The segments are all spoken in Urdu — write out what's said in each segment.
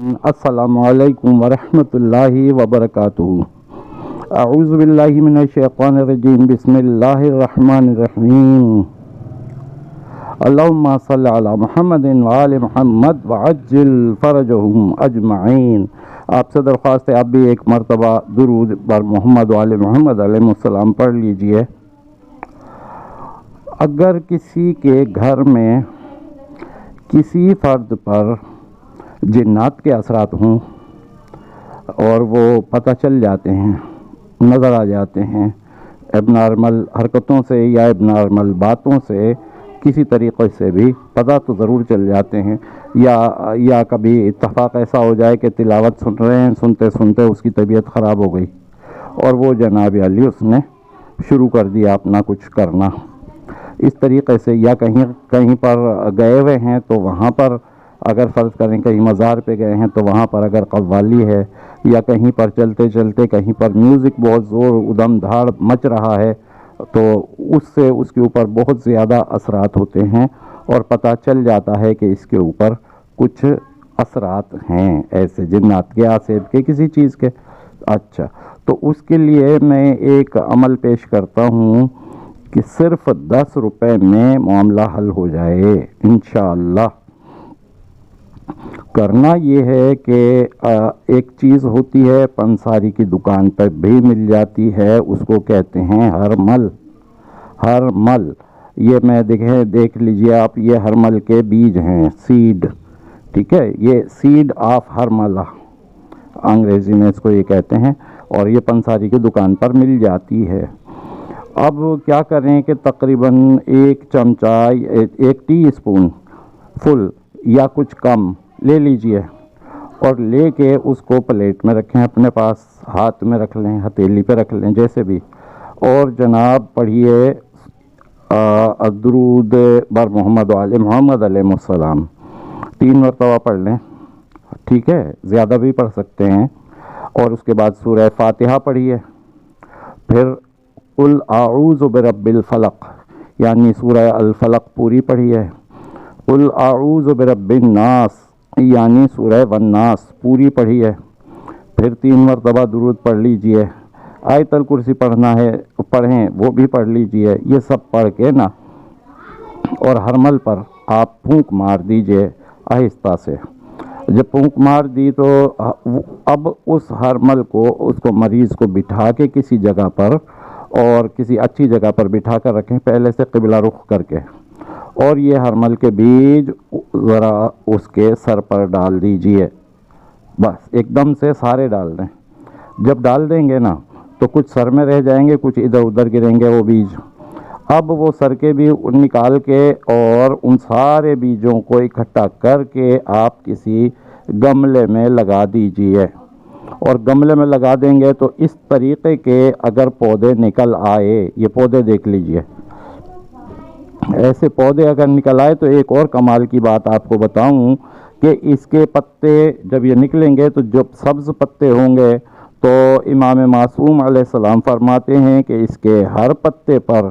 السلام علیکم ورحمۃ اللہ وبرکاتہ۔ اعوذ باللہ من الشیطان الرجیم، بسم اللہ الرحمن الرحیم۔ اللہم صلی علی محمد وآل محمد وعجل فرجہم اجمعین۔ آپ سے درخواست ہے آپ بھی ایک مرتبہ درود بر محمد وآل محمد علیہ السلام پڑھ لیجئے۔ اگر کسی کے گھر میں کسی فرد پر جنات کے اثرات ہوں اور وہ پتہ چل جاتے ہیں، نظر آ جاتے ہیں اب نارمل حرکتوں سے یا اب نارمل باتوں سے، کسی طریقے سے بھی پتہ تو ضرور چل جاتے ہیں، یا کبھی اتفاق ایسا ہو جائے کہ تلاوت سن رہے ہیں، سنتے سنتے اس کی طبیعت خراب ہو گئی اور وہ جناب علی اس نے شروع کر دیا اپنا کچھ کرنا اس طریقے سے، یا کہیں پر گئے ہوئے ہیں تو وہاں پر اگر فرض کریں کہیں مزار پہ گئے ہیں تو وہاں پر اگر قوالی ہے، یا کہیں پر چلتے چلتے کہیں پر میوزک بہت زور ادم دھاڑ مچ رہا ہے تو اس سے اس کے اوپر بہت زیادہ اثرات ہوتے ہیں اور پتہ چل جاتا ہے کہ اس کے اوپر کچھ اثرات ہیں ایسے جنات کے، آسیب کے، کسی چیز کے۔ اچھا، تو اس کے لیے میں ایک عمل پیش کرتا ہوں کہ صرف 10 روپے میں معاملہ حل ہو جائے انشاءاللہ۔ کرنا یہ ہے کہ ایک چیز ہوتی ہے پنساری کی دکان پر بھی مل جاتی ہے، اس کو کہتے ہیں ہرمل۔ ہرمل یہ میں دیکھ لیجئے آپ، یہ ہرمل کے بیج ہیں، سیڈ، ٹھیک ہے، یہ سیڈ آف ہرملہ انگریزی میں اس کو یہ کہتے ہیں، اور یہ پنساری کی دکان پر مل جاتی ہے۔ اب کیا کریں کہ تقریباً 1 چمچہ، 1 ٹی اسپون فل یا کچھ کم لے لیجئے اور لے کے اس کو پلیٹ میں رکھیں، اپنے پاس ہاتھ میں رکھ لیں، ہتھیلی پہ رکھ لیں، جیسے بھی، اور جناب پڑھیے درود بر محمد وآل محمد علیہ السلام 3 مرتبہ پڑھ لیں، ٹھیک ہے، زیادہ بھی پڑھ سکتے ہیں، اور اس کے بعد سورہ فاتحہ پڑھیے، پھر قل اعوذ برب الفلق یعنی سورہ الفلق پوری پڑھیے، قل اعوذ برب الناس یعنی سورہ والناس پوری پڑھی ہے، پھر 3 مرتبہ درود پڑھ لیجئے، آیت الکرسی پڑھنا ہے پڑھیں، وہ بھی پڑھ لیجئے۔ یہ سب پڑھ کے نا، اور ہرمل پر آپ پھونک مار دیجئے آہستہ سے۔ جب پھونک مار دی تو اب اس ہرمل کو، اس کو مریض کو بٹھا کے کسی جگہ پر، اور کسی اچھی جگہ پر بٹھا کر رکھیں، پہلے سے قبلہ رخ کر کے، اور یہ ہرمل کے بیج ذرا اس کے سر پر ڈال دیجئے، بس ایک دم سے سارے ڈال دیں۔ جب ڈال دیں گے نا تو کچھ سر میں رہ جائیں گے، کچھ ادھر ادھر گریں گے وہ بیج۔ اب وہ سر کے بھی نکال کے اور ان سارے بیجوں کو اکٹھا کر کے آپ کسی گملے میں لگا دیجئے، اور گملے میں لگا دیں گے تو اس طریقے کے اگر پودے نکل آئے، یہ پودے دیکھ لیجئے، ایسے پودے اگر نکل آئے تو ایک اور کمال کی بات آپ کو بتاؤں کہ اس کے پتے جب یہ نکلیں گے تو جب سبز پتے ہوں گے تو امام معصوم علیہ السلام فرماتے ہیں کہ اس کے ہر پتے پر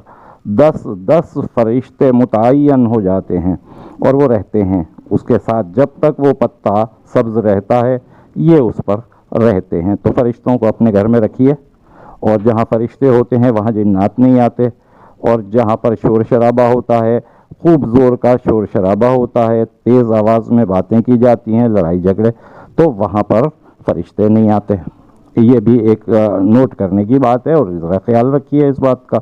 10 فرشتے متعین ہو جاتے ہیں اور وہ رہتے ہیں اس کے ساتھ جب تک وہ پتا سبز رہتا ہے، یہ اس پر رہتے ہیں۔ تو فرشتوں کو اپنے گھر میں رکھیے، اور جہاں فرشتے ہوتے ہیں وہاں جنات نہیں آتے، اور جہاں پر شور شرابہ ہوتا ہے، خوب زور کا شور شرابہ ہوتا ہے، تیز آواز میں باتیں کی جاتی ہیں، لڑائی جھگڑے، تو وہاں پر فرشتے نہیں آتے۔ یہ بھی ایک نوٹ کرنے کی بات ہے، اور ذرا خیال رکھیے اس بات کا،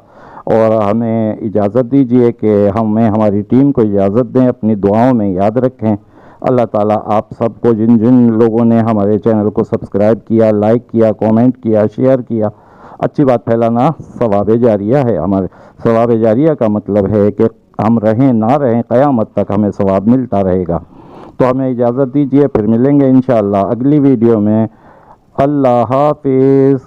اور ہمیں اجازت دیجیے کہ ہماری ٹیم کو اجازت دیں، اپنی دعاؤں میں یاد رکھیں۔ اللہ تعالیٰ آپ سب کو، جن لوگوں نے ہمارے چینل کو سبسکرائب کیا، لائک کیا، کومنٹ کیا، شیئر کیا، اچھی بات پھیلانا ثواب جاریہ ہے۔ ہمارے ثواب جاریہ کا مطلب ہے کہ ہم رہیں نہ رہیں، قیامت تک ہمیں ثواب ملتا رہے گا۔ تو ہمیں اجازت دیجیے، پھر ملیں گے انشاءاللہ اگلی ویڈیو میں۔ اللہ حافظ۔